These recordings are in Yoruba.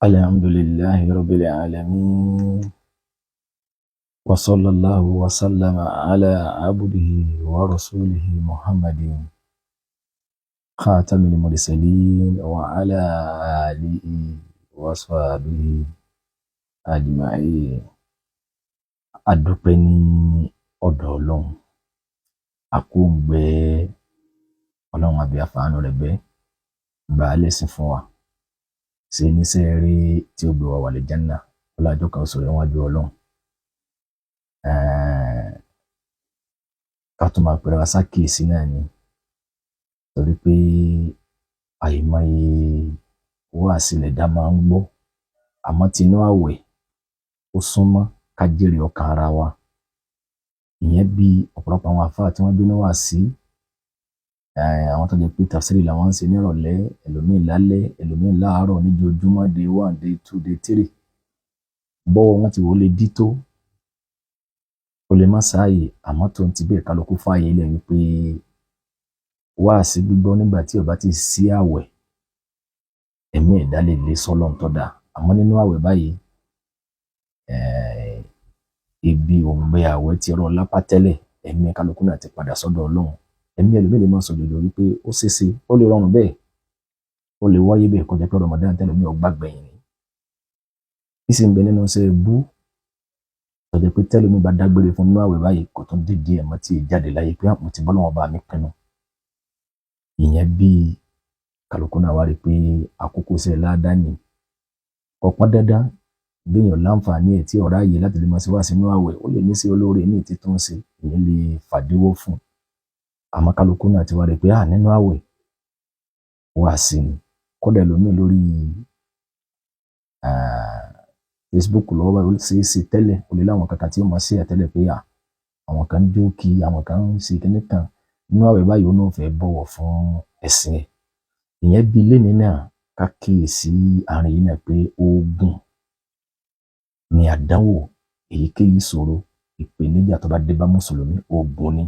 الحمد لله رب العالمين وصلى الله وسلم على عبده ورسوله محمد خاتم المرسلين وعلى آله وصحبه أجمعين. Adúpẹ́ ní ọ̀dọ̀ Ọlọ́run, àkóǹgbẹ Ọlọ́run àbí àfààní rẹ̀ bẹ́ gbà á lẹ́sìn fún wa, ṣe níṣẹ́ rí tí ó gbé wa wà lè Jánnà ọlọ́jọ́ kan sọ̀rọ̀ níwájú Ọlọ́run. Ká tún máa pèrè wá sákìyèsí náà ni, torí pé àìmọye wáàsí lẹ̀dá máa ń gbọ́, àmọ́ tinú àwẹ̀ ó súnmọ́ ká jèrè ọkàn ara wa. Ìyẹn bí ọ̀pọ̀lọpọ̀ àwọn àfáà tí wọ́n gbé ní wáàsí, àwọn tó jẹ́ pé tafsiri làwọn ń ṣe nírọ̀lẹ́, ẹlòmíì lálẹ́, ẹlòmíì láàárọ̀ níjoojúmọ́ day 1 day 2 day 3. Bọ́wọ́ wọn ti wò lè dí tó, ó lè má sáàyè, àmọ́ tó ń ti bẹ́ẹ̀ kálukú fààyè ilẹ̀ wípé wáàsí gbígbọ́ nígbà tí ó bá ti sí àwẹ̀, ẹ̀mí ẹ̀dá lè lé sọ́lọ́run tó dá. Àmọ́ nínú àwẹ̀ báyìí, ibi òǹgbẹ àwẹ̀ ti rọ lápá tẹ́lẹ̀, ẹ̀mí kálukú náà ti padà sọ́dọ̀ Ọlọ́run. Ẹ̀mí ẹlòmíì lè máa sọ jòjò wípé ó ṣeéṣe, ó lè rọrùn bẹ́ẹ̀, ó lè wáyé bẹ́ẹ̀ kó jẹ́ pé Ramadan tẹ́lòmíì ó gbàgbẹ̀yìn ni. Ìsìn ń bẹ nínú iṣẹ́ bú tó jẹ́ pé tẹ́lòmíì bá dágbére fún nínú àwẹ̀ báyìí kò tún dídí ẹ̀mọ́ tí ì jáde láyé pé àpò ti bọ́lọ́wọ́ bá mi pinnu. Ìyẹn bí kálukú náà wá rí pé àkókò iṣẹ́ ládàá ni ọ̀pọ̀ dandan gbìyànjú láǹfààní ẹ̀ tí ọ̀rá yìí láti lè máa ṣe wá sínú àwẹ̀, ó lè ní sí olóore ní ìtí tó ń ṣe, ìyẹn lè fàdíwọ́ fún. Àmọ́ kálukú náà ti wá rí pé nínú àwẹ̀ wá sí ni. Kódà ẹlòmíì lórí Facebook lọ́wọ́ báyìí ó ṣe tẹ́lẹ̀, ó lè láwọn kankan tí ó máa ṣe àtẹ́lẹ̀ pé àwọn kan ń jókì, àwọn kan ń ṣe kíní kan. Nínú àwẹ̀ báyìí ó náà fẹ́ bọ̀wọ̀ fún ẹ̀sìn ẹ̀. Ìyẹn bí lénìí náà ká kíyèsí àárín yìí náà pé oògùn ni àdánwò, èyíkéyìí ìṣòro, ìpèníjà tó bá dé bá mùsùlùmí, oògùn ni.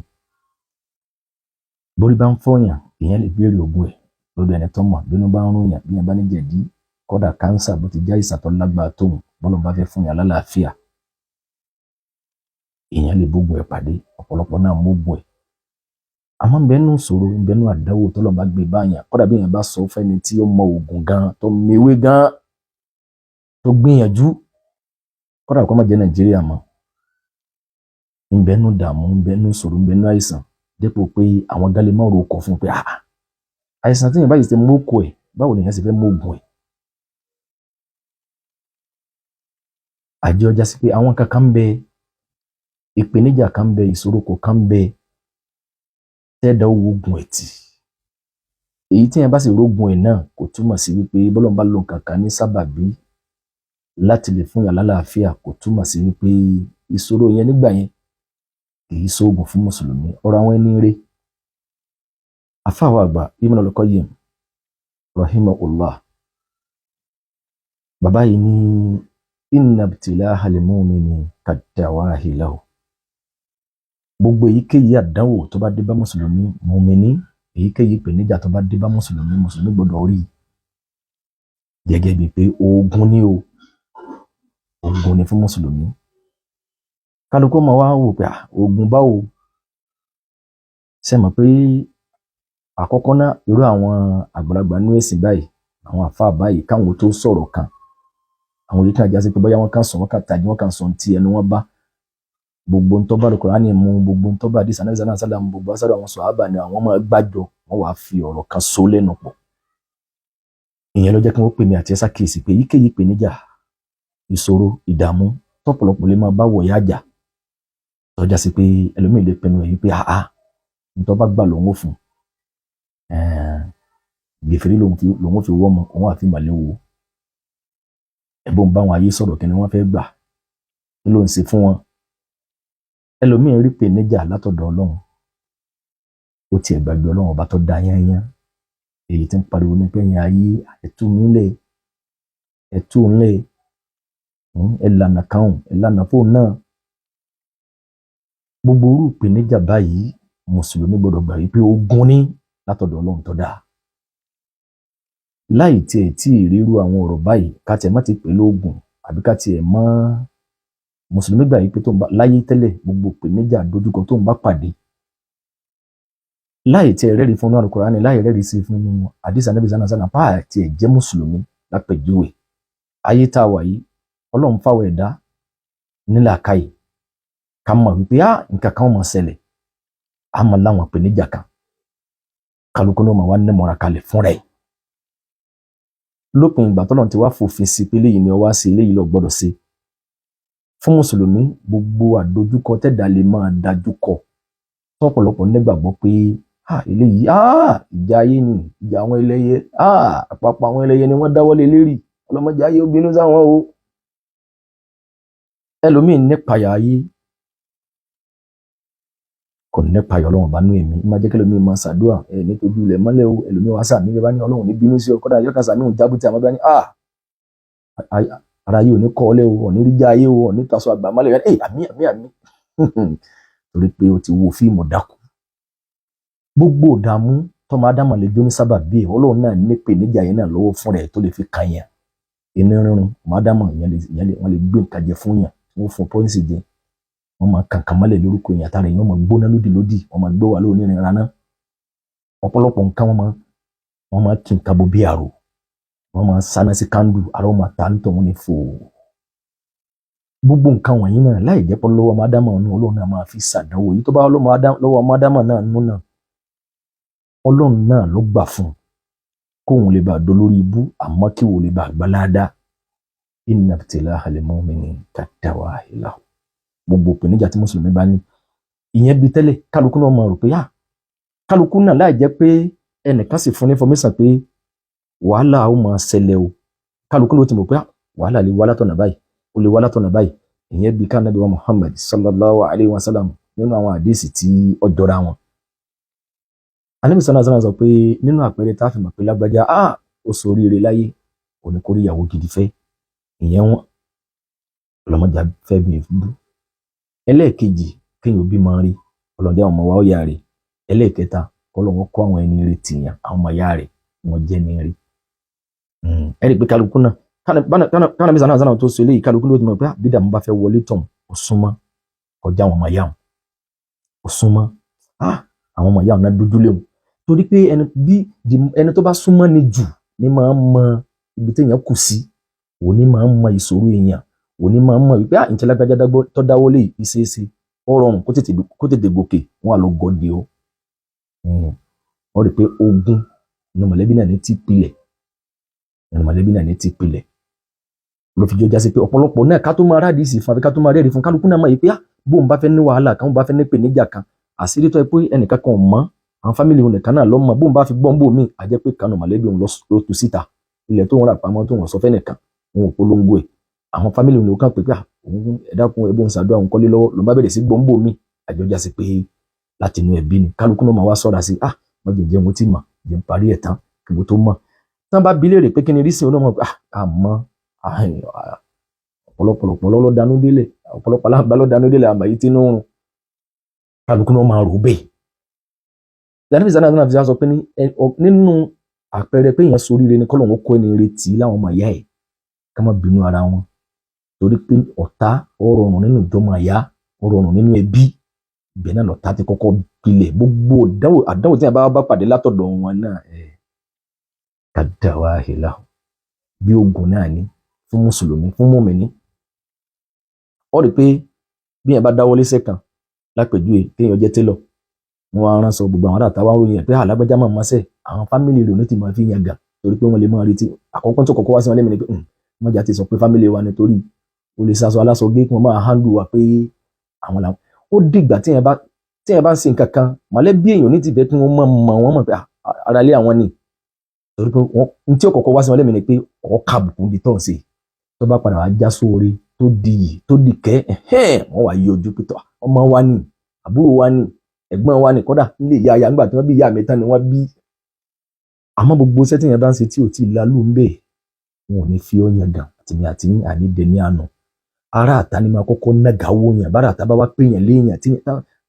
Bórí bá ń fọyàn, ìyẹn lè béèrè oògùn ẹ̀ lọ́dọ̀ ẹni tó mọ̀. Bínú bá ń rún yàn, bí yàn bá ní jẹ̀dí, kódà káńsà bó ti já ìsàn tó lágbára tóun, bọ́lọ̀ bá fẹ́ fún yàn lálàáfíà, ìyẹn lè bógun ẹ̀ pàdé. Ọ̀pọ̀lọpọ̀ náà mógun ẹ̀. Àmọ́ ń bẹ́nu ìṣòro, ń bẹ́nu àdánwò tó lọ́n bá gbé báyàn, kódà bí yàn bá sọ fẹ́ni tí ó mọ oògùn gan, tó mewé gan, tó gbìyànjú, kódà kó má jẹ́ Nàìjíríà mọ́, ń bẹ́nu dààmú, ń bẹ́nu ìṣòro, ń bẹ́nu àìsàn, dépò pé àwọn gálé mọ́ ro kọ̀ fún pé àìsàn tí yàn bá yìí ti mú kọ ẹ̀, báwo nìyẹn sì fẹ́ mú oògùn ẹ̀. Àjẹ́ ọjà sí pé àwọn kankan ń bẹ, ìpèníjà kan ń bẹ, ìṣòro kan ń bẹ, tẹ́ẹ̀dá owó oògùn ẹ̀ tì. Èyí tí yàn bá sì rógun ẹ̀ náà kò túmọ̀ sí wípé bọ́lọ́run bá lo kankan ní sábàbí láti lè fún yàn lálàáfíà, kò túmọ̀ sí wípé ìṣòro yẹn nígbà yẹn kì í ṣoògùn fún mùsùlùmí. Ọ̀rọ̀ àwọn ẹni rere, àfáà wa àgbà Ibn al-Qayyim rahimahullah, bàbá yìí ní inna ibtilaha al-mu'mini kad-dawahi lahu. Gbogbo èyíkéyìí àdánwò tó bá dé bá mùsùlùmí, mùmíní, èyíkéyìí ìpèníjà tó bá dé bá mùsùlùmí, mùsùlùmí gbọdọ̀ rí gẹ́gẹ́ bíi pé oògùn ni o, oògùn ni fún mùsùlùmí. Kálukú máa wá wò pé oògùn báwo? Ṣé mọ̀ pé àkọ́kọ́ náà irú àwọn àgbàlagbà nínú ẹ̀sìn báyìí, àwọn àfáà báyìí, káwọn tó sọ̀rọ̀ kan, àwọn yìí kan já sí pé bóyá wọ́n kàn sọ, wọ́n kàn tají, wọ́n kàn sọ ti ẹnu wọn bá. Gbogbo ń tó bá Kùránì mú, gbogbo ń tó bá hadith Ànábì sallallahu alaihi wasallam, gbogbo asáré àwọn sàhábà ni àwọn máa gbàjọ, wọ́n wá fi ọ̀rọ̀ kan so lẹ́nu pọ̀. Ìyẹn ló jẹ́ kí wọ́n pè mí àti ẹsà kíyèsí pé èyíkéyìí ìpèníjà, ìṣòro, ìdààmú tọ́pọ̀lọpọ̀ lè máa bá wọ̀ yá jà, tọ́já sí pé ẹlòmíì lè pinnu èyí pé ń tó bá gbà lòun ò fún, gbèfèrè lòun fi wọ́ ọmọ, òun àfi màlẹ́ wo. Ẹ̀bùn bá wọn ayé sọ̀rọ̀ kí ni wọ́n fẹ́ gbà, kí ló ń ṣe fún wọn. Ẹlòmíì rí ìpèníjà látọ̀dọ̀ Ọlọ́run, ó tiẹ̀ gbàgbé Ọlọ́run ọba tó dá yányán, èyí tí ń pariwo ní pẹ́yìn ayé, ẹ̀tú mi lẹ̀, ẹ̀tú ńlẹ̀, ẹ̀lànà kan, ẹ̀lànà fóun náà. Gbogbo irú ìpèníjà báyìí, mùsùlùmí gbọdọ̀ gbà wípé ogun ní látọ̀dọ̀ Ọlọ́run tó dá. láì tiẹ̀ tí ìrírú àwọn ọ̀rọ̀ báyìí ká tiẹ̀ má ti pè lóògùn àbí ká tiẹ̀ mọ́ mùsùlùmí gbà yìí pé tó ń bá láyé tẹ́lẹ̀ gbogbo ìpèníjà dojúkọ tó ń bá pàdé láì tiẹ̀ rẹ́rìí fún Al-Qur'ani láì rẹ́rìí sí fún àdìsá Ànábì sánà pa àti ẹ̀ jẹ́ mùsùlùmí lápẹ̀júwe ayé tá a wà yìí Ọlọ́run fáwọn ẹ̀dá nílàákàyè ká mọ̀ wípé nǹkan kan máa ṣẹlẹ̀ á mọ̀ láwọn ìpèníjà kan kálukú ló máa wá nẹ́mọ̀ra kalẹ̀ fúnra ẹ̀ lópin ìgbà tọ́lọ́run ti wá fòfin sí pé léyìí ni ọ wá sí léyìí lọ gbọ́dọ̀ sí fún mùsùlùmí gbogbo àdójúkọ tẹ́dà lè máa dájúkọ tọ́pọ̀lọpọ̀ nígbàgbọ́ pé eléyìí ìjà ayé ni ìjà àwọn ẹlẹ́yẹ àpapọ̀ àwọn ẹlẹ́yẹ ni wọ́n dáwọ́lé lérí ọlọ́mọdé ayé ó bínú sáwọn o ẹlòmíín nípayà ayé kò nípayà Ọlọ́run bá nú èmi má jẹ́ kí ẹlòmíín máa ṣàdúrà nítorí ilẹ̀ mọ́lẹ̀ o ẹlòmíín wá sàmì bá ní Ọlọ́run ní bínú sí ọ kọ́dà yọkàn sàmì òun jábùtì àmọ́ bá ní ara yìí ò ní kọ́ ọ lẹ́ o ọ̀ní ríjà ayé o ọ̀ní taṣọ àgbà mọ́lẹ̀ rẹ̀ àmì torí pé o ti wo fíìmù dákú gbogbo ìdààmú tọmọ ádámọ̀ lè jó ní sábà bí ẹ̀ Ọlọ́run náà nípe níjà yẹn náà lọ́wọ́ fún rẹ̀ tó lè fi kan yẹn inú rírun ọmọ ádámọ̀ wọ́n lè gbé nǹkan jẹ fún yàn wọ́n fún pọ́ìsì jẹ wọ́n máa kàǹkà mọ́lẹ̀ lórúkọ èèyàn àtàrà èèyàn máa gbóná lódìlódì wọ́n máa gbé wà lórí ìrìn raná ọ̀pọ̀lọpọ̀ nǹkan wọ́n máa kí nǹkan bo bí àrò wọ́n máa sáná sí kándù àrò máa ta ń tọ̀ wọ́n ní fò gbogbo nǹkan wọ̀nyí náà láì jẹ́ pọ́ lọ́wọ́ ọmọ ádámọ̀ ọ̀nù Ọlọ́run náà máa fi ṣàdánwò yìí tó bá lọ́wọ́ ọmọ ádámọ̀ náà nú náà Ọlọ́run náà ló gbà fún kóun lè bá dolórí ibú àmọ́ kí wò lè bá gbáládá inna ibtilaha al-mu'mini kad-dawahi lahu gbogbo ìpèníjà tí mùsùlùmí bá ní ìyẹn bí tẹ́lẹ̀ kálukú náà máa rò pé kálukú náà láì jẹ́ pé ẹnìkan sì fún ní information pé wàhálà ó máa ṣẹlẹ̀ o kálukú ló ti mọ̀ pé wàhálà lè wá látọ̀nà báyìí ó lè wá látọ̀nà báyìí ìyẹn bí ká Ànábì wa Muhammad sallallahu alayhi wa sallam nínú àwọn àdéhìsì tí ó jọra wọn Ànábì sallallahu alayhi wa sallam sọ pé nínú àpẹẹrẹ tá a fi mọ̀ pé lágbájá ó ṣoríire láyé òní kórí ìyàwó gidi fẹ́ ìyẹn wọn ọlọmọdé fẹ́ bí ìfúdú ẹlẹ́ẹ̀kejì kéèyàn òbí máa rí ọlọ́dẹ àwọn ọmọ wa ó yà rè ẹlẹ́ẹ̀kẹta kọ́lọ́wọ́ kọ́ àwọn ẹni rí tìyàn àwọn ọmọ ya rẹ̀ wọ́n jẹ́ ní rí ẹ̀rí pé kálukú náà kánàbí sànà tó so eléyìí kálukú ló ti mọ̀ pé bídà mo bá fẹ́ wọlé tọ̀ ó súnmọ́ kọjá àwọn ọmọ ya wọn ó súnmọ́ àwọn ọmọ ya wọn náà dúdú léwu torí pé ẹni tó bá súnmọ́ ni jù ní máa ń mọ ibi téèyàn kù sí òní máa ń mọ ìṣòro èèyàn òní máa ń mọ wípé ìtẹ́lágbájá tó dáwọ́lé ìṣeéṣe ó rọrùn kó tètè gòkè wọn à lọ gọ́dẹ o wọ́n rí i pé ogun inú mọ̀lẹ́bí náà ní ti pilẹ̀ ló fi jẹ́ jásí pé ọ̀pọ̀lọpọ̀ náà ká tó máa rádìí sí fún àbí ká tó máa rẹ́rìí fún kálukú náà mọ̀ yìí pé bóun bá fẹ́ ní wàhálà kan bóun bá fẹ́ ní ìpèníjà kan àṣírí tó yẹ pé ẹnìkan kan ò mọ̀ àwọn fámìlì òun nìkan náà ló mọ̀ bóun bá fi gbọ́n bò míì àjẹ́ pé kanu mọ̀lẹ́bí òun ló tu síta ilẹ̀ tó ń rà pamọ́ tó ń sọ fẹ́ nìkan òun ò polongo ẹ̀ àwọn fámìlì òun ló kàn pé òun ẹ̀dákun ẹ̀bùn ṣàdúrà òun kọ́lé lọ́wọ́ ló bá bẹ̀rẹ̀ sí gbọ́n bò míì àjọ jásí pé láti inú ẹbí ni kálukú náà máa wá sọ́ra sí wọ́n jẹ́ jẹun tí mà jẹ́ parí ẹ̀ tán kí wọ́n tó mọ̀ tán bá bi léèrè pé kí ni rí sí onímọ̀ àmọ́ ọ̀pọ̀lọpọ̀ ló dánú délẹ̀ ọ̀pọ̀lọpọ̀ aláàbá ló dánú délẹ̀ àmọ́ yìí tí inú rùn kálukú náà máa rò bẹ́ẹ̀. Ànábì sallallahu alaihi wasallam sọ pé nínú àpẹẹrẹ pé èèyàn soríire ni kọ́lọ́hún kó ẹni retí láwọn ọmọ ìyá ẹ̀ ká má bínú ara wọn torí pé ọ̀tá ọ̀rọ̀rùn nínú ìjọmọ ìyá ọ̀rọ̀rùn nínú ẹbí ibẹ̀ náà lọ̀tá ti kọ́kọ́ pilẹ̀ gbogbo àdánwò tí a bá pàdé látọ̀dọ̀ wọn náà kad-dawahi lahu bí ogun náà ní fún mùsùlùmí fún mùmínì ó rí pé bí yẹn bá dáwọ́ lẹ́sẹ̀ kan lápèjúwe kéèyàn jẹ́ télọ̀ wọn á ránṣọ gbogbo àwọn àtàwọn aròyìn ẹ̀ pé alágbájá máa máa sẹ̀ àwọn fámìlì rẹ̀ ní ti máa fi yàn gà torí pé wọ́n lè máa retí àkọ́kọ́ tó kọ́kọ́ wá sí wọn lẹ́mìí ni pé wọ́n jà ti sọ pé fámìlì wa nítorí o lè sasọ aláṣọ gé kí wọ́n máa handle wa pé àwọn làwọn ó dìgbà tí yẹn bá ń ṣe nǹkan kan mọ̀lẹ́bí èèyàn ní ti bẹ́ẹ̀ kí wọ́n mọ̀ wọ́n mọ̀ pé ara lé àwọn ni torí pé wọ́n tí ó kọ́kọ́ wá sí wọn lẹ́mìí ni pé ọ̀ọ́kà bùkún di tọ́ọ̀ sí tó bá padà wá já sóore tó di yìí tó di kẹ́ wọ́n wá yí ojú pé ọmọ wa ni àbúrò wa ni ẹ̀gbọ́n wa ni kódà nílé ìyá ya nígbà tí wọ́n bí ìyá mi tán ni wọ́n bí àmọ́ gbogbo iṣẹ́ tí yẹn bá ń ṣe tí ò tí ì lálù ń bẹ̀ wọn ò ní fi ó yan gàn àti ànídẹ ní àná ara àta ni máa kọ́kọ́ nága owó yẹn bára àta bá wá pé yẹn léèyàn tí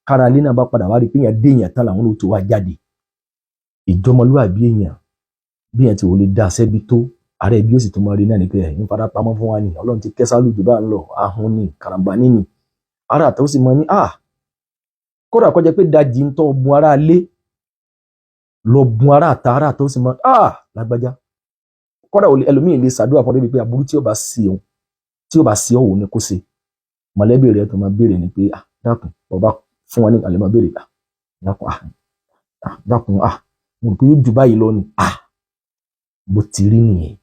kára ilé náà bá padà wá rí pé yẹn dé yẹn tán làwọn ló tó wá jáde ìjọmọlúwàbí èèyàn bí yẹn ti wò lè dá sẹ́bi tó ààrẹ bí ó sì tó máa rí náà ní pé ẹ̀yìn fara pamọ́ fún wa ni ọlọ́run ti kẹ́sà lójú bá ń lọ ahun ni karambani ni ara àtọ́ sì mọ ní kódà kọjá pé dajì ń tọ́ bun ara lé lọ bun ara àta ara àtọ́ sì mọ lágbájá kódà ẹlòmíì lè ṣàdúrà fún débi pé aburú tí ó bá sí òun ni kó ṣe mọ̀lẹ́bí rẹ̀ tó máa béèrè ni pé dákun ọba fún wa ní àlẹ́ máa béèrè dákun mo rò pé yóò ju báyìí lọ ni bó ti rí nìyẹn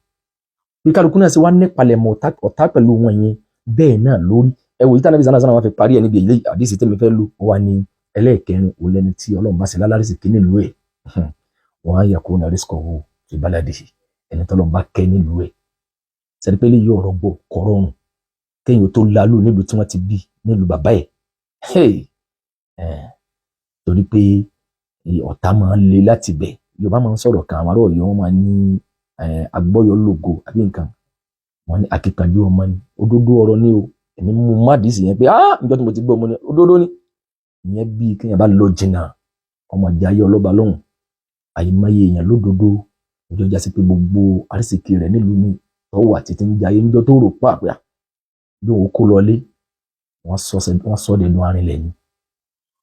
bí kálukú náà ṣe wá nípalẹ̀mọ́ ọ̀tá pẹ̀lú wọn yẹn bẹ́ẹ̀ náà lórí ẹwò yìí tánàbí sánà wọn fi parí ẹ níbi èyí àdìsí tẹ́mi fẹ́ lù wá ní ẹlẹ́ẹ̀kẹrin òun lẹni tí ọlọ́run bá ṣe lálárìsì kí nílùú ẹ̀ wọ́n á yẹ kó na rísíkọ̀ wò fi báládì ẹni tọ́lọ́run bá kẹ́ nílùú ẹ̀ sẹ́ni pé léyìí ọ̀rọ̀ gbọ́ kọ́rọ́rùn kéèyàn tó lálù nílùú tí wọ́n ti bí nílùú bàbá ẹ̀ torí pé ọ̀tá máa ń le láti bẹ̀ Yorùbá máa ń sọ̀rọ̀ kan àwọn ará Ọ̀yọ́ wọn máa ní agbọ́yọ̀ lògo àbí nǹkan wọn ní akíkanjú ọmọ ni òdodo ọ̀rọ̀ ni o èmi mú mádìsì yẹn pé níjọ́ tí mo ti gbọ́ ọmọ ni òdodo ni ìyẹn bí kéèyàn bá lọ jìnnà ọmọ ìjà ayé ọlọ́ba lọ́hùn àyèmáyé èèyàn lódodo ìjọ jásí pé gbogbo àrísìkí rẹ̀ nílùú mi tọ́wọ́ àti ti ń jayé níjọ́ tó rò pàápàá bí òun kó lọlé wọ́n sọ dẹnu arinlẹ̀ ni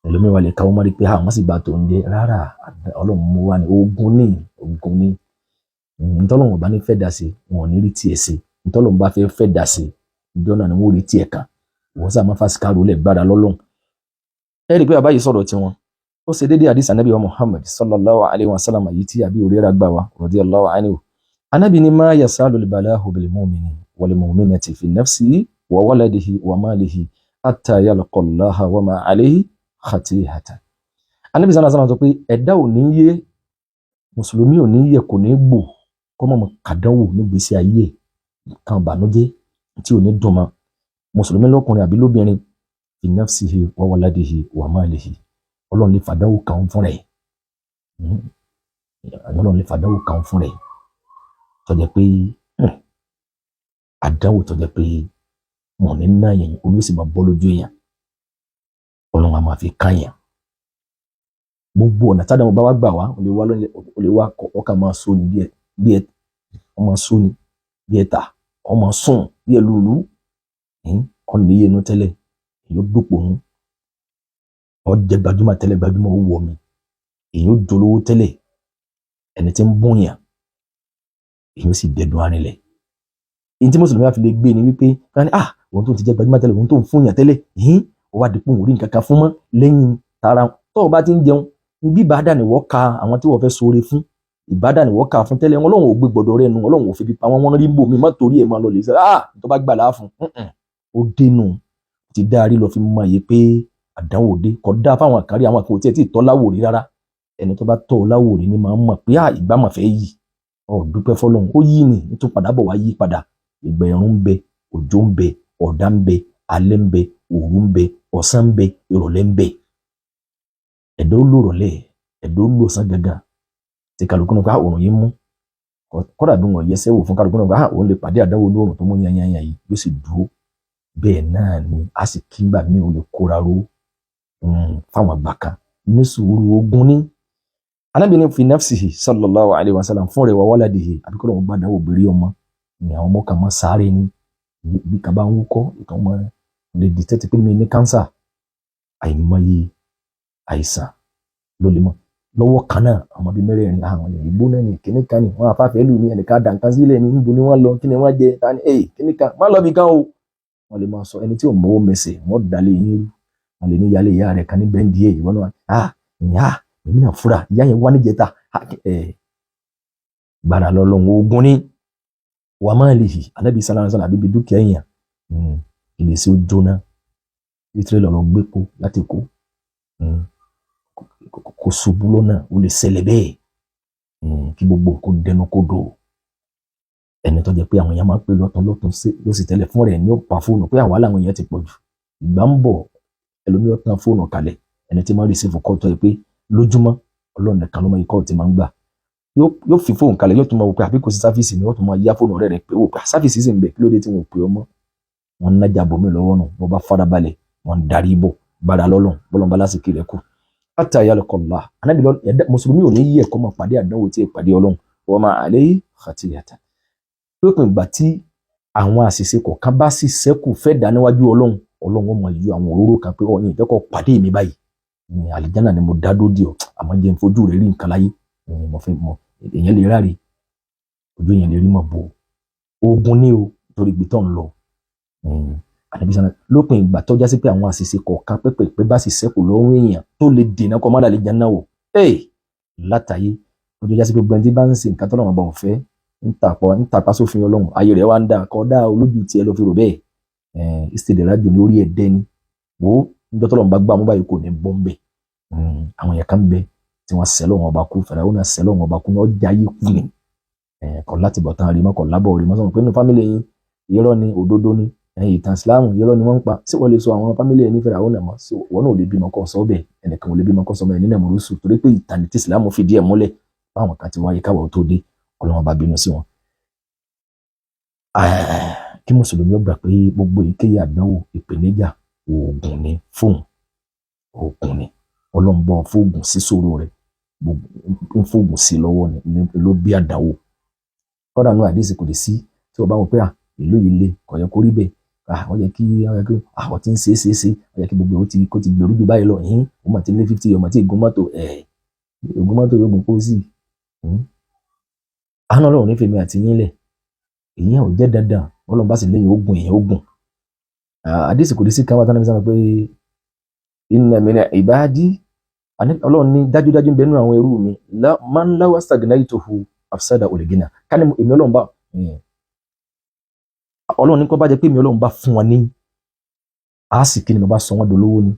ẹlòmíín wà lè káwọ́ mọ́rí pé wọ́n sì bá tó ń jẹ rárá ọlọ́run mú wá ní ogun ní ntọ́lọ́run bá ní fẹ́ dà sí wọn ò ní rí tiẹ̀ sí ntọ́lọ́run bá fẹ́ dà sí ìjọ náà ni wọ́n rí tiẹ̀ kan wọ́n sá máa fásikárò lẹ̀ gbára lọ́lọ́run ẹ rí i pé bàbá yìí sọ̀rọ̀ tiwọn ó ṣe déédéé àdìsí anábì wa Muhammad sallallahu alayhi wa sallam yìí tí àbí òrera gbà wá radiyallahu anhu anábì ní ma yasalu al-balahu bil mu'mini wal mu'minati fi nafsihi wa waladihi wa malihi hatta yalqa Allaha wa ma alayhi khatihatan anábì sallallahu alayhi wa sallam sọ pé ẹ̀dá ò ní yé mùsùlùmí ò ní yẹ kò ní gbò kọ́mọ̀ kàdánwò nígbésí ayé kan bànújẹ́ tí ò ní dùn mọ́ mùsùlùmí lọ́kùnrin àbí lóbìnrin fi nafsihi wa waladihi wa malihi ọlọ́run lè fàdánwò kan fún rẹ̀ ọlọ́run lè fàdánwò kan fún rẹ̀ tó jẹ́ pé àdánwò tó jẹ́ pé wọn ní náà yẹn omi ó sì máa bọ́ lójú èèyàn ọlọ́run á máa fi káyàn gbogbo ọ̀nà tádàwọn bá wá gbà wá ó lè wá ọkà máa sóni bí ọmọ sóni bí ẹ̀ta ọmọ sùn bí ẹlòlú ọ̀nà iye inú tẹ́lẹ̀ èyí ó dòpò ń ọjẹ́ gbajúmọ̀ tẹ́lẹ̀ gbajúmọ̀ ó wọ̀ mí èyí ó dolówó tẹ́lẹ̀ ẹni tí ń bóyàn èyí ó sì dẹ̀dùn arinlẹ̀ èyí tí mùsùlùmí á fi lè gbé ni wípé ká ní òun tó ti jẹ́ gbajúmọ̀ tẹ́lẹ̀ òun tó ń fúnyàn tẹ́lẹ̀ ó wá dípò òun rí nǹkan kan fún mọ́ lẹ́yìn tara tó o bá ti ń jẹun bí ìbádà ni wọ́n ka àwọn tí wọ́n fẹ́ ṣoore fún ìbádà ni wọ́n ka fún tẹ́lẹ̀ wọn Ọlọ́run ò gbé gbọ́dọ̀ rẹ̀ nu Ọlọ́run ò fi pa wọn rí bò mí má torí ẹ̀ máa lọ lè sọ tó bá gbà láàfún ó dénú ti dárí lọ fi mọ iye pé àdánwò dé kò dáa fáwọn àkárí àwọn àkókò tí ẹ ti tọ́ láwòrí rárá ẹni tó bá tọ́ láwòrí ni máa ń mọ̀ pé ìgbà mà fẹ́ yí dúpẹ́ fọlọ́run ó yí ni nítorí padà bọ̀ wá yí padà ìgbà ẹ̀rùn ń bẹ òjò ń bẹ ọ̀dá ń bẹ alẹ́ ń bẹ òru ń bẹ ọ̀sán ń bẹ ìrọ̀lẹ́ ń bẹ ẹ̀dọ́ ló rọ̀lẹ́ ẹ̀dọ́ ló sán gangan tí kálukú náà òrùn yìí mú kọ́dà bí wọ́n yẹsẹ́ wò fún kálukú náà òun lè pàdé àdáwò lóòrùn tó mú yányányá yìí yóò sì dúró bẹ́ẹ̀ náà ni a sì kí gbà mí ò lè kóra ró fáwọn àgbà kan ní sùúrù ogun ní Ànábì ní fi nafsihi sallallahu alayhi wa sallam fún rẹ̀ wà waladihi àbíkọ́ lọ́wọ́ gbàdá òbírí ọmọ ni àwọn ọmọ kan máa sáré ní bí kan bá ń wúkọ́ ìkan máa lè dìtẹ́tì pé mi ní kánsà àìmọye àìsàn ló lè mọ́ lọ́wọ́ kan náà àwọn bíi mẹ́rẹ̀ẹ̀rin àwọn ìbò náà ní kíní kan ní wọn àfáfẹ́ lù ní ẹnìkan dànkan sílẹ̀ ní níbo ni wọ́n lọ kí ni wọ́n jẹ ta ni kíní kan má lọ bí kan o wọ́n lè máa sọ ẹni tí ò mọ́wọ́ mẹsẹ̀ wọ́n dalẹ̀ yín rú wọ́n lè ní ìyálé ìyá rẹ̀ kan ní bẹ́ńdì ẹ̀ ìwọ́n náà èmi náà fúra ìyá yẹn wá níjẹta gbàrà lọ́lọ́run ogun ní wà máa lè hì Ànábì sallallahu alaihi wasallam àbíbi dúkìá èèyàn ìlèsí ó jóná ìtìrẹ́ lọ́rọ̀ gbépo láti kó kò ṣubú lọ́nà ó lè ṣẹlẹ̀ bẹ́ẹ̀ kí gbogbo nǹkan dẹnu kó dò ẹni tó jẹ́ pé àwọn èèyàn máa ń pè lọ́tún ló sì tẹ́lẹ̀ fún rẹ̀ ní ó pa fóònù pé àwa làwọn èèyàn ti pọ̀ jù ìgbà ń bọ̀ ẹlòmíràn tán fóònù kalẹ̀ ẹni tí máa ń rìsífù kọ́ tó yẹ pé lójúmọ́ Ọlọ́run nìkan ló máa kọ́ ti máa ń gbà yóò fi fóònù kalẹ̀ yóò tún máa wò pé àbí kò sí sáfíìsì ni wọ́n tún máa yá fóònù ọ̀rẹ́ rẹ̀ pé wò pé sáfíìsì sì ń bẹ kí ló dé tí wọn ò pè ọmọ wọn nájà bòmí lọ́wọ́ nù wọ́n bá fara balẹ̀ wọn darí bọ̀ gbára lọ́lọ́run bọ́lọ́n bá lásìkò rẹ̀ kù hatta yalqa Allah Ànábì lọ mùsùlùmí ò ní yí ẹ̀kọ́ máa pàdé àdánwò tí ì pàdé Ọlọ́run wa ma alayhi khatiyatan. Lópin ìgbà tí àwọn àṣìṣe kọ̀ọ̀kan bá sì ṣẹ́kù fẹ́ dá níwájú Ọlọ́run, Ọlọ́run ó máa yọ àwọn òróró kan pé ọ̀yìn ìfẹ́kọ̀ pàdé mi báyìí ní àlìjánnà ni mo dá dódì ọ́, àmọ́ jẹ́ n fojú rẹ̀ rí nǹkan láyé, mo fẹ́ mọ èèyàn lè ráre, ojú èèyàn lè rí mọ̀ bò ogun ní o torí ibi tó ń lọ. Ànábì sọ́nà lópin ìgbà tó já sí pé àwọn àṣìṣe kọ̀ọ̀kan pẹ́pẹ́pẹ́ bá sì ṣẹ́kù lọ́rùn èèyàn tó lè dènà kọ́ má dàlẹ́ jánnà wò látàyé ojú já sí pé gbẹ̀ndí bá ń ṣe nǹkan tọ́lọ́run bá ò fẹ́ ń tàpá sófin Ọlọ́run ayé rẹ̀ wá ń dà kọ́ dá olójú tiẹ̀ lọ fi rò bẹ́ẹ̀ ìsìtèdèrájò ní orí ẹ̀dẹ́ ni wò níjọ́ tọ́lọ́run bá gbà mú báyìí kò ní bọ́ ń bẹ̀. Àwọn èèyàn kan bẹ tí wọ́n sẹ́ lọ́wọ́n ọba kú Fáráò náà sẹ́ lọ́wọ́n ọba kú ní ọjà ayé kú ni kọ́ láti bọ̀ tán rí mọ́ kọ́ lábọ̀ rí mọ́ sọ́nà pé nínú fámìlì yín irọ́ ni òdodo ni ìtàn ìsìláàmù irọ́ ni wọ́n ń pa sí wọ́n lè sọ àwọn fámìlì yẹn ní Fáráò náà mọ́ sí wọ́n náà ò lè bímọ kọ́ sọ bẹ́ẹ̀ ẹnìkan ò lè bímọ kọ́ sọ bẹ́ẹ̀ nínú ẹ̀mọ́rúsù torí pé ìtàn tí ìsìláàmù fìdí ẹ̀ múlẹ̀ báwọn kan ti wáyé káwọ̀ tó dé Ọlọ́run bá bínú sí wọn. Kí mùsùlùmí ó gbà pé gbogbo èyíkéyìí àdánwò ìpèníjà oògùn ni fóun oògùn ni Ọlọ́run bọ́ fóògùn sí sòrò rẹ̀ ń fóògùn sí lọ́wọ́ ni ló bí àdánwò. Kọ́dà náà àdéhìí kò lè sí tí wọ́n bá wọn pé ìlú yìí le kò yẹ kó rí bẹ́ẹ̀ wọ́n yẹ kí àwọn tí ń ṣe wọ́n yẹ kí gbogbo kó ti gbèrú jù báyìí lọ wọ́n mà ti lé 50 ọmọ tí ìgún mọ́tò yóò gùn kó sí. Àánú Ọlọ́run ní fèmí àti yín lẹ̀ ìyẹn ò jẹ́ dandan Ọlọ́run bá sì léyìn ogun ìyẹn ogun. Àdéhìí kò lè sí káwá tánà fi sábà pé inna min ibadi Ọlọ́run ní dájúdájú ń bẹ nínú àwọn ẹrú mi man law astaghnaytuhu afsada al-ghina ká ní èmi Ọlọ́run bá Ọlọ́run ní kó bá jẹ́ pé èmi Ọlọ́run bá fún wọn ní àásìkí ni mo bá sọ wọ́n dolówó ní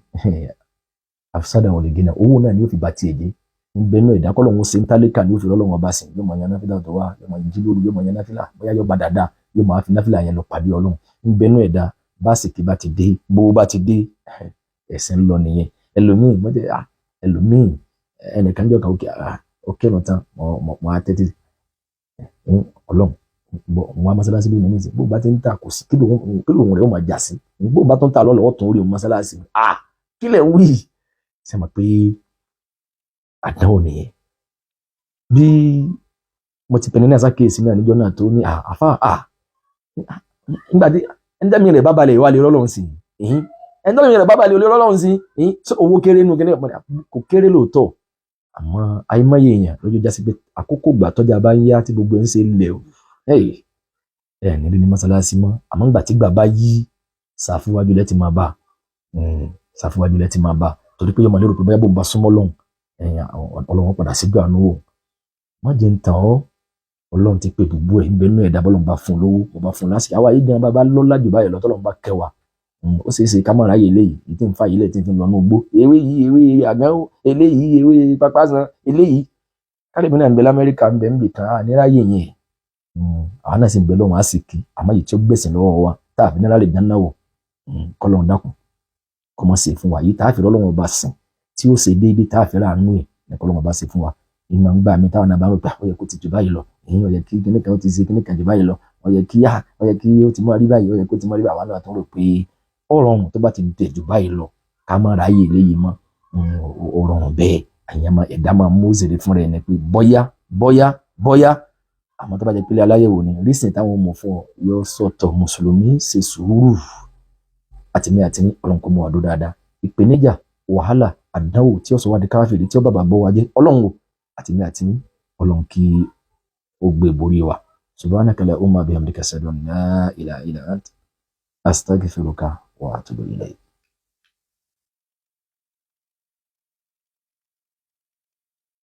afsada al-ghina owó náà ni ó fi bá tiẹ̀ jẹ́ ń bẹ nínú ìdákọ́ lọ́wọ́ ṣe ń tálíkà ní ó fi Ọlọ́run ọba sìn yóò máa yan náfìlà tó wá yóò máa jí lóru yóò máa yan náfìlà bóyá yóò bá dáadáa yóò máa fi náfìlà yẹn lọ pàdé Ọlọ́run ń bẹ nínú ẹ̀dá básìkí bá ti dé gbowó bá ti dé ẹ̀sìn ń lọ nìyẹn. Ẹlòmíì ẹnìkan jọ kan òkè ọ̀nà tán mọ̀ á tẹ́tí Ọlọ́run wọn á mọ́sálásí lónìí ní ìsìn bó bá ti ń ta kò sí kí lóun rẹ̀ ó máa jà sí bó bá tó ń ta lọ́lọ́ ọ̀tún orí òun mọ́sálásí kí lẹ̀ wí ṣe mọ̀ pé àdánwò nìyẹn. Bí mo ti pẹ̀lú ní àsákèésí náà níjọ́ náà tó ní àfá nígbà tí ẹni tẹ́mi rẹ̀ bá balẹ̀ ìwà lè rọ́lọ́run sí ẹni tẹ́mi rẹ̀ bá balẹ̀ olè rọ́lọ́run sí owó kéré nù kíní kò kéré lóòótọ́ àmọ́ àìmọye èèyàn lójú já sí pé àkókò gbà tọ́jà bá ń yá tí gbogbo ẹ̀ ń ṣe lẹ̀ o nílé ní mọ́sálásí mọ́ àmọ́ ìgbà tí gbà bá yí sàfúwájú lẹ́tì máa bá torí pé yóò máa lérò pé bóyá bó ń bá súnmọ́ lọ́hùn Ọlọ́run padà síjú àánú wò má jẹ́ ń tàn ọ́ Ọlọ́run ti pè gbogbo ẹ̀ ń bẹ nínú ẹ̀dá bọ́lọ́run bá fún lówó mo bá fún lásìkò àwa yìí gan bá lọ́lá jù báyìí lọ tọ́lọ́run bá kẹwàá ó ṣeé ṣe ká má ráyè eléyìí èyí tí ń fa ilé tí ń fi lọ ní ogbó ewé àgán eléyìí ewé pápá san eléyìí kálíbi náà ń bẹ l'Amẹ́ríkà ń bẹ ń bè tán níráyè yẹn àwọn náà sì ń bẹ lọ́wọ́n á sì kí àmọ́ yìí tí ó gbẹ̀sìn lọ́wọ́ wa tá a fi nílá lè jáná wọ̀ kọ́lọ́run dákun kọ́ mọ́ ṣe fún wa yìí tá a fi Ọlọ́run bá sìn tí ó ṣe déédéé tá a fi ráàánú ẹ̀ ní kọ́lọ́run bá ṣe fún wa ìmọ̀ ń gbà mí táwọn náà bá rò pé ó yẹ kó ti jù báyìí lọ èyí ó yẹ kí kíní kan ó ti ṣe kíní kan jù báyìí lọ ó yẹ kí ó ti mọ́ rí báyìí ó yẹ kó ti mọ́ rí báyìí àwọn náà tó rò pé ó rọrùn tó bá ti dẹ̀ jù báyìí lọ ká má ráyè léyìí mọ́ ó rọrùn bẹ́ẹ̀ ẹ̀dá máa mú òṣèré fún rẹ̀ ní pé bọ́yá àmọ́ tó bá jẹ́ pélé aláyẹ̀wò ni rísìn táwọn mọ̀ fún ọ yóò sọ̀tọ̀ mùsùlùmí ṣe sùúrù àtìmí Ọlọ́run kò mú wa dó dáadáa ìpèníjà wàhálà àdánwò tí ó sọ wá di káfíìrì tí ó bàbà bọ́ wa jẹ́ Ọlọ́run àtìmí Ọlọ́run kí ó gbé borí wa subhanaka allahumma bihamdika ashhadu an la ilaha illa anta astaghfiruka wa atubu ilayk.